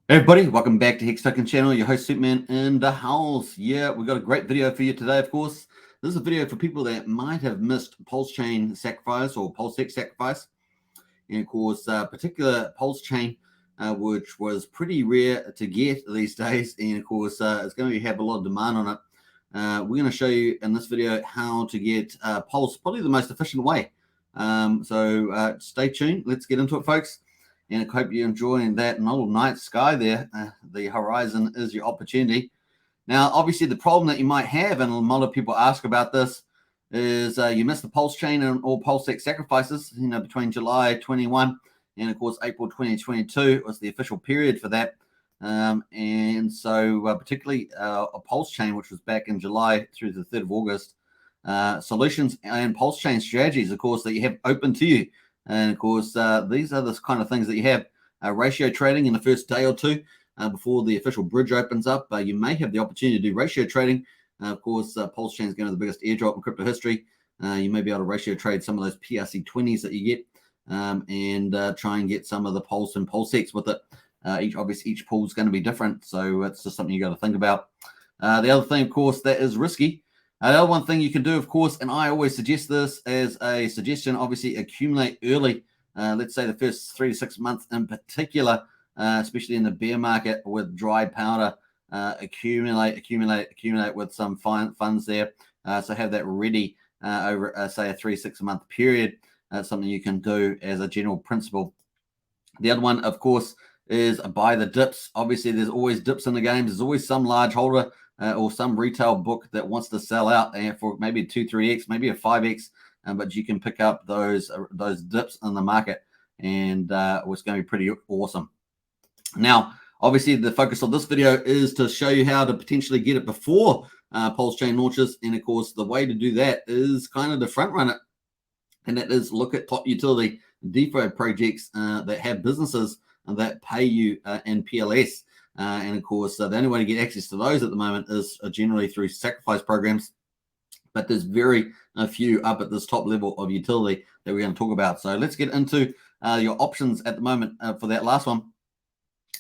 Hey everybody, welcome back to Hex Token Channel. Your host Superman in the house. Yeah, we got a great video for you today. Of course, this is a video for people that might have missed Pulsechain sacrifice or Pulsechain sacrifice, and of course, particular Pulsechain, which was pretty rare to get these days, and of course, it's going to have a lot of demand on it. We're going to show you in this video how to get Pulse, probably the most efficient way. So stay tuned. Let's get into it, folks. And I hope you're enjoying that little night sky there. The horizon is your opportunity. Now, obviously, the problem that you might have, and a lot of people ask about this, is you missed the Pulsechain and all Pulsechain sacrifices, between July 21 and, of course, April 2022 was the official period for that. And so particularly a Pulsechain, which was back in July through the 3rd of August, solutions and Pulsechain strategies, of course, that you have open to you. And of course, these are the kind of things that you have. Ratio trading in the first day or two before the official bridge opens up. You may have the opportunity to do ratio trading. Of course, Pulsechain is going to the biggest airdrop in crypto history. You may be able to ratio trade some of those PRC 20s that you get and try and get some of the Pulse and PulseX with it. Each pool is going to be different. So it's just something you got to think about. The other thing, of course, that is risky. The other one thing you can do, of course, and I always suggest this as a suggestion, obviously accumulate early. Let's say the first 3 to 6 months in particular, especially in the bear market with dry powder, accumulate with some funds there. So have that ready over, say, a 3 to 6 month period. That's something you can do as a general principle. The other one, of course, is buy the dips. Obviously, there's always dips in the games. There's always some large holder or some retail book that wants to sell out for maybe 2-3x, maybe a 5x, but you can pick up those dips in the market, and it's going to be pretty awesome. Now, obviously, the focus of this video is to show you how to potentially get it before Pulsechain launches, and of course, the way to do that is kind of to front run it, and that is look at top utility DeFi projects that have businesses that pay you in PLS. And of course, the only way to get access to those at the moment is generally through sacrifice programs. But there's very few up at this top level of utility that we're going to talk about. So let's get into your options at the moment for that last one.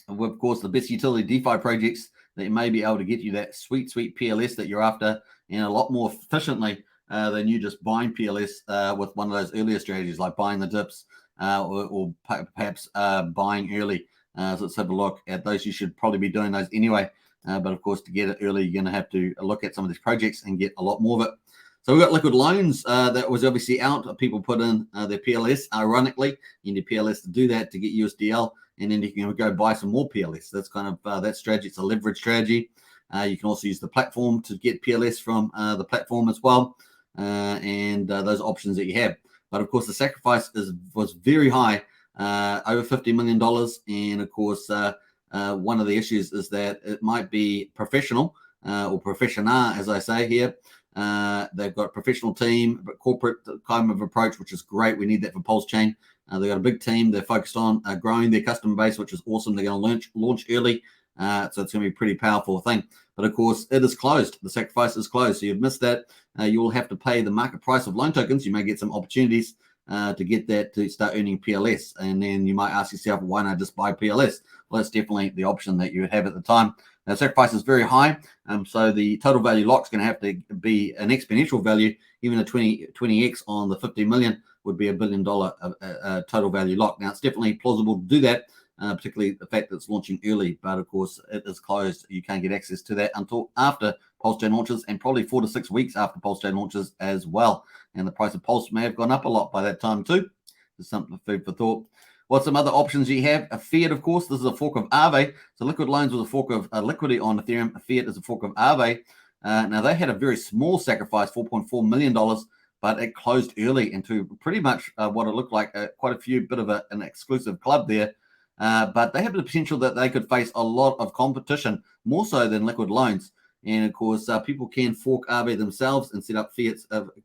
With, of course, the best utility DeFi projects that may be able to get you that sweet PLS that you're after, and a lot more efficiently than you just buying PLS with one of those earlier strategies like buying the dips or perhaps buying early. So let's have a look at those. You should probably be doing those anyway. But of course, to get it early, you're going to have to look at some of these projects and get a lot more of it. So we've got liquid loans that was obviously out. People put in their PLS. Ironically, you need PLS to do that to get USDL, and then you can go buy some more PLS. That's kind of that strategy. It's a leverage strategy. You can also use the platform to get PLS from the platform as well, and those options that you have. But of course, the sacrifice was very high, over $50 million. And of course, one of the issues is that it might be professional or professional, as I say here. They've got a professional team, but corporate kind of approach, which is great. We need that for Pulsechain. They've got a big team. They're focused on growing their customer base, which is awesome. They're going to launch early. So it's going to be a pretty powerful thing. But of course, it is closed. The sacrifice is closed. So you've missed that. You will have to pay the market price of loan tokens. You may get some opportunities to get that to start earning PLS. And then you might ask yourself, why not just buy PLS? Well, that's definitely the option that you would have at the time. Now, sacrifice is very high. So the total value lock is going to have to be an exponential value. Even a 20x on the 50 million would be $1 billion total value lock. Now, it's definitely plausible to do that. Particularly the fact that it's launching early, but of course it is closed. You can't get access to that until after Pulsechain launches, and probably 4 to 6 weeks after Pulsechain launches as well. And the price of Pulse may have gone up a lot by that time too. There's something food for thought. What's some other options you have? A Fiat, of course. This is a fork of Aave. So Liquid Loans was a fork of Liquidity on Ethereum. A Fiat is a fork of Aave. Now they had a very small sacrifice, $4.4 million, but it closed early into pretty much what it looked like quite a few bit of an exclusive club there. But they have the potential that they could face a lot of competition, more so than Liquid Loans. And of course, people can fork Aave themselves and set up fiat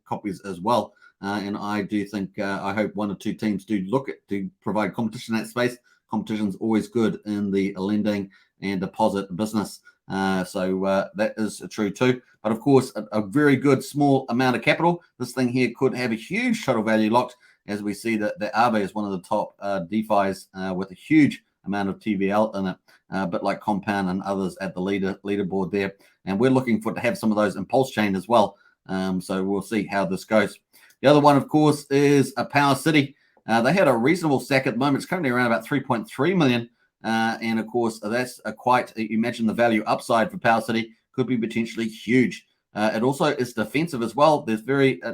copies as well. And I do think, I hope 1 or 2 teams do look at to provide competition in that space. Competition is always good in the lending and deposit business. So that is true too. But of course, a very good small amount of capital. This thing here could have a huge total value locked, as we see that the Aave is one of the top DeFis with a huge amount of TVL in it, a bit like Compound and others at the leaderboard there. And we're looking for to have some of those in Pulsechain as well. So we'll see how this goes. The other one, of course, is a Power City. They had a reasonable stack at the moment. It's currently around about 3.3 million. And of course, that's quite, you imagine the value upside for Power City could be potentially huge. It also is defensive as well. There's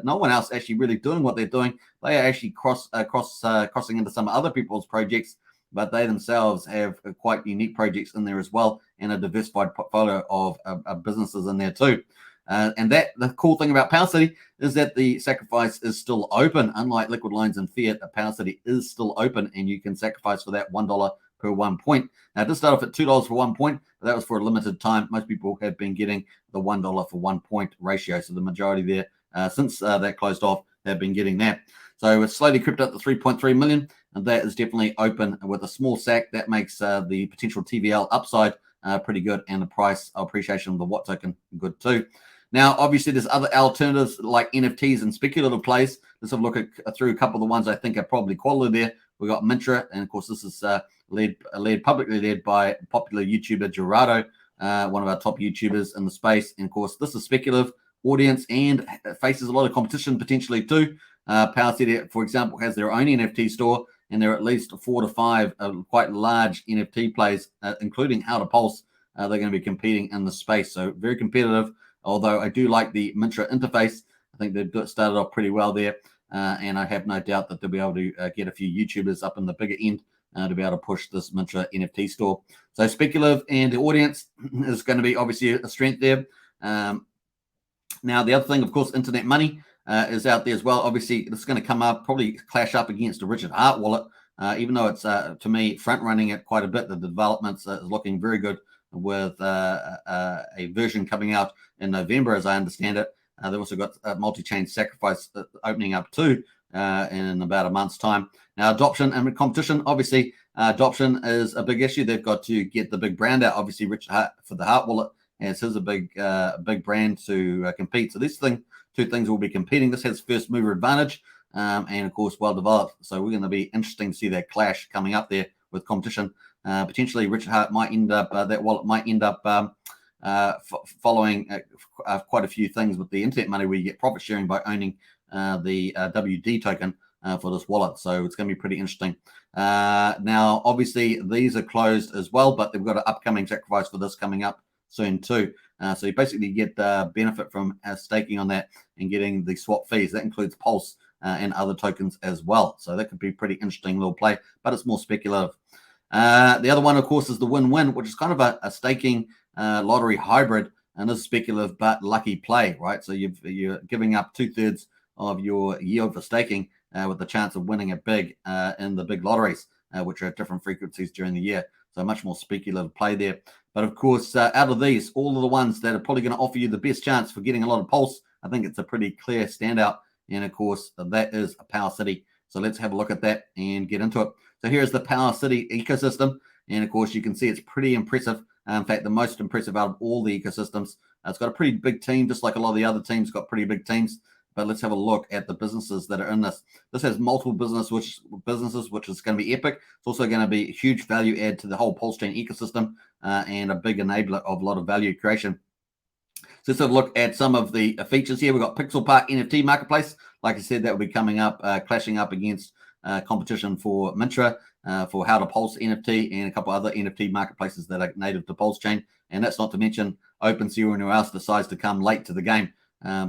no one else actually really doing what they're doing. They are actually crossing into some other people's projects, but they themselves have quite unique projects in there as well, and a diversified portfolio of businesses in there too. And the cool thing about Power City is that the sacrifice is still open. Unlike Liquid Loans and Fiat, Power City is still open, and you can sacrifice for that $1 per 1 point. Now, it did start off at $2 for 1 point, but that was for a limited time. Most people have been getting the $1 for 1 point ratio. So the majority there, since that closed off, they've been getting that. So it's slowly crept up to 3.3 million, and that is definitely open with a small sack. That makes the potential TVL upside pretty good, and the price appreciation of the Watt token good too. Now, obviously, there's other alternatives like NFTs and speculative plays. Let's have a look through a couple of the ones I think are probably quality there. We've got Mintra, and of course, this is publicly led by popular YouTuber Gerardo, one of our top YouTubers in the space. And of course, this is speculative audience and faces a lot of competition potentially too. Power City, for example, has their own NFT store, and there are at least 4 to 5 quite large NFT plays, including How to Pulse. They're going to be competing in the space, so very competitive. Although I do like the Mintra interface, I think they've started off pretty well there, and I have no doubt that they'll be able to get a few YouTubers up in the bigger end to be able to push this Mintra NFT store. So speculative and the audience is going to be obviously a strength there. Now, the other thing, of course, internet money is out there as well. Obviously, this is going to come up, probably clash up against the Richard Hart wallet, even though it's, to me, front-running it quite a bit. The developments is looking very good with a version coming out in November, as I understand it. They've also got a multi-chain sacrifice opening up too in about a month's time. Now, adoption and competition, obviously, adoption is a big issue. They've got to get the big brand out. Obviously, Richard Hart for the Hart wallet has a big brand to compete. So these two things will be competing. This has first mover advantage and, of course, well developed. So we're going to be interesting to see that clash coming up there with competition. Potentially, Richard Hart might end up, that wallet might end up following quite a few things with the internet money, where you get profit sharing by owning the WD token for this wallet. So it's going to be pretty interesting. Now, obviously, these are closed as well, but they've got an upcoming sacrifice for this coming up soon too. So you basically get benefit from staking on that and getting the swap fees. That includes Pulse and other tokens as well. So that could be pretty interesting little play, but it's more speculative. The other one, of course, is the win-win, which is kind of a staking lottery hybrid, and this is speculative but lucky play, right? So you're giving up 2/3 of your yield for staking with the chance of winning it big in the big lotteries, which are at different frequencies during the year. So much more speculative play there. But of course, out of these, all of the ones that are probably going to offer you the best chance for getting a lot of pulse, I think it's a pretty clear standout. And of course, that is a Power City. So let's have a look at that and get into it. So here's the Power City ecosystem. And of course, you can see it's pretty impressive. In fact, the most impressive out of all the ecosystems. It's got a pretty big team, just like a lot of the other teams got pretty big teams. But let's have a look at the businesses that are in this. This has multiple businesses, which is going to be epic. It's also going to be a huge value add to the whole Pulsechain ecosystem and a big enabler of a lot of value creation. So let's have a look at some of the features here. We've got Pixel Park NFT Marketplace. Like I said, that will be coming up, clashing up against competition for Mintra, for How to Pulse NFT, and a couple other NFT marketplaces that are native to Pulsechain. And that's not to mention OpenSea or anyone else decides to come late to the game.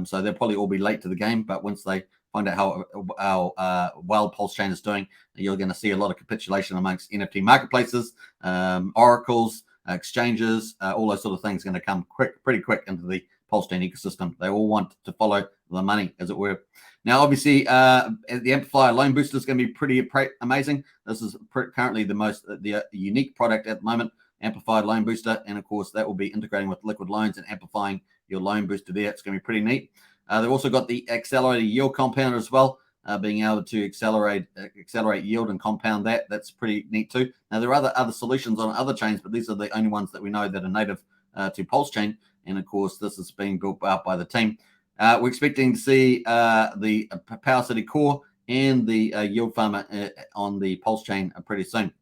So they'll probably all be late to the game, but once they find out how well Pulsechain is doing, you're going to see a lot of capitulation amongst NFT marketplaces, oracles, exchanges, all those sort of things going to come pretty quick into the Pulsechain ecosystem. They all want to follow the money, as it were. Now, obviously, the Amplifier Loan Booster is going to be pretty amazing. This is currently the unique product at the moment, Amplified Loan Booster, and of course, that will be integrating with Liquid Loans and amplifying your loan booster there. It's going to be pretty neat. They've also got the accelerated yield compounder as well, being able to accelerate yield and compound that. That's pretty neat too. Now, there are other solutions on other chains, but these are the only ones that we know that are native to Pulsechain. And of course, this is being built out by the team. We're expecting to see the Power City Core and the Yield Farmer on the Pulsechain pretty soon.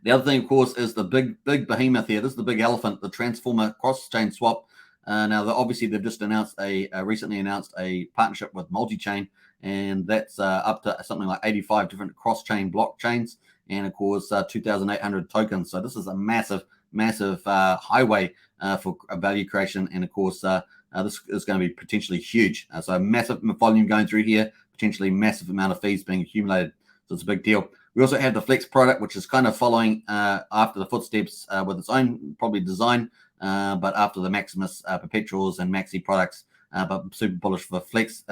The other thing, of course, is the big behemoth here. This is the big elephant, the transformer cross-chain swap. Now, obviously, they've just announced recently announced a partnership with Multi-Chain, and that's up to something like 85 different cross-chain blockchains, and of course, 2,800 tokens. So this is a massive highway for value creation, and of course, this is going to be potentially huge. So massive volume going through here, potentially massive amount of fees being accumulated. So it's a big deal. We also have the Flex product, which is kind of following after the footsteps with its own probably design, but after the Maximus Perpetuals and Maxi products, but super bullish for Flex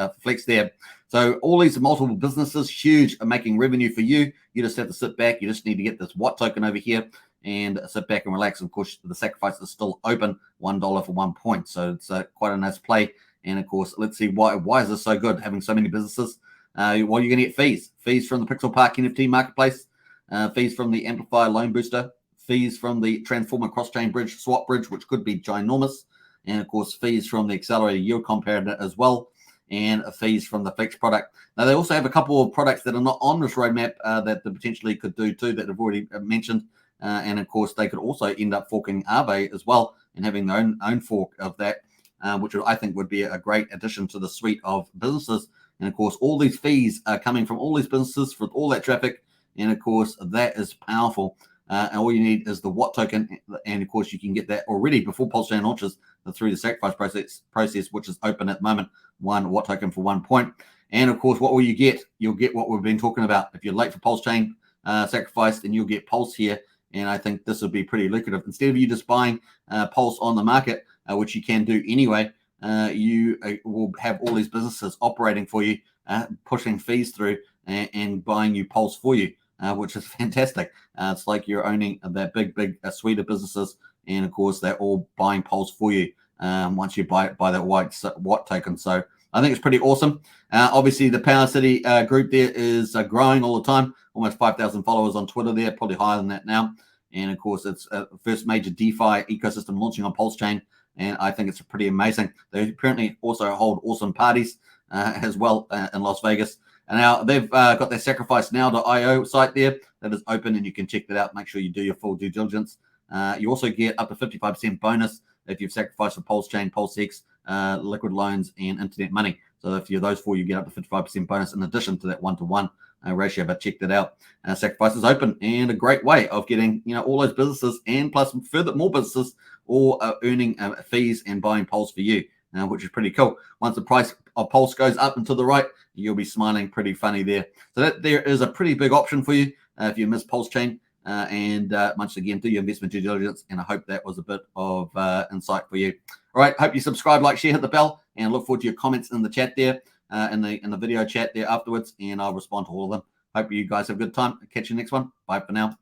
there. So all these multiple businesses, huge, are making revenue for you. You just have to sit back. You just need to get this Watt token over here and sit back and relax. Of course, the sacrifice is still open, $1 for 1 point. So it's quite a nice play. And of course, let's see why is this so good, having so many businesses? Well, you're going to get fees from the Pixel Park NFT marketplace, fees from the Amplify Loan Booster, fees from the Transformer Cross-Chain Bridge Swap Bridge, which could be ginormous, and of course fees from the Accelerated Yield Comparator as well, and fees from the Flex product. Now they also have a couple of products that are not on this roadmap that they potentially could do too, that I've already mentioned, and of course they could also end up forking Aave as well and having their own fork of that, which I think would be a great addition to the suite of businesses. And of course, all these fees are coming from all these businesses for all that traffic. And of course, that is powerful. And all you need is the Watt token. And of course, you can get that already before Pulsechain launches through the sacrifice process, which is open at the moment. 1 Watt token for 1 point. And of course, what will you get? You'll get what we've been talking about. If you're late for Pulsechain sacrifice, then you'll get Pulse here. And I think this would be pretty lucrative. Instead of you just buying Pulse on the market, which you can do anyway, you will have all these businesses operating for you, pushing fees through and buying you Pulse for you, which is fantastic. It's like you're owning that big suite of businesses, and of course they're all buying Pulse for you once you buy that Watt token. So I think it's pretty awesome. Obviously, the Power City group there is growing all the time. Almost 5,000 followers on Twitter there, probably higher than that now. And of course, it's first major DeFi ecosystem launching on Pulsechain. And I think it's pretty amazing. They apparently also hold awesome parties as well in Las Vegas. And now they've got their sacrificenow.io site there that is open, and you can check that out. Make sure you do your full due diligence. You also get up to 55% bonus if you've sacrificed for Pulsechain, PulseX, liquid loans, and internet money. So if you're those four, you get up to 55% bonus in addition to that 1-to-1 ratio. But check that out. Sacrifice is open, and a great way of getting all those businesses and plus more businesses all earning fees and buying Pulse for you, which is pretty cool. Once the price of Pulse goes up and to the right, you'll be smiling pretty funny there. So that there is a pretty big option for you if you miss Pulsechain. And once again, do your investment due diligence, and I hope that was a bit of insight for you. All right, hope you subscribe, like, share, hit the bell, and look forward to your comments in the chat there, in the video chat there afterwards, and I'll respond to all of them. Hope you guys have a good time. Catch you next one. Bye for now.